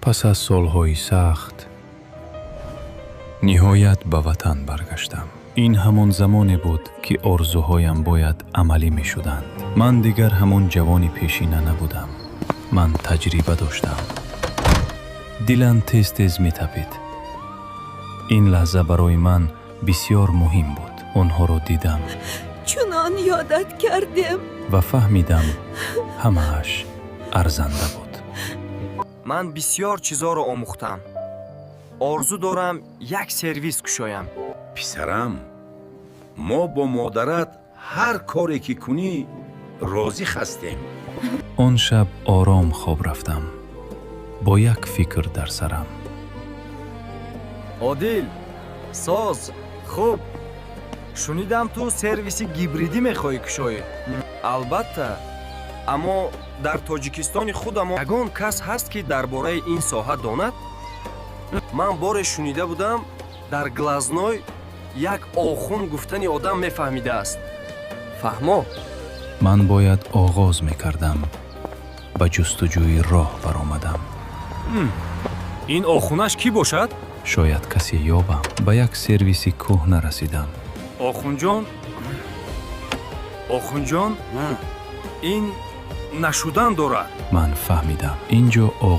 پس از سالهای سخت نهایت به وطن برگشتم. این همان زمانی بود که آرزوهایم باید عملی می شدند. من دیگر همان جوان پیشینه نبودم. من تجربه داشتم. دلم تیز تیز می تپید. این لحظه برای من بسیار مهم بود. آنها را دیدم چنان یادت کردیم و فهمیدم همه‌اش ارزنده بود. من بسیار چیزا رو آموختم. آرزو دارم یک سرویس کشایم. پسرم، ما با مادرت هر کاری که کنی راضی هستیم. آن شب آرام خواب رفتم با یک فکر در سرم. عادل، ساز، خوب. شنیدم تو سرویس گیبریدی میخوای کشایی. البته اما در تاجیکستان خودم یگان کس هست که درباره این ساحه داند. من بار شنیده بودم در глазной یک آخوند گفتنی آدم میفهمیده است. فهمو؟ من باید آغاز میکردم. به جستجوی راه برآمدم. این آخونش کی باشد؟ شاید کسی یابم. به یک سرویس کهنه رسیدم. آخونجان؟ آخونجان؟ این نشودن دارد. من فهمیدم اینجا آغاز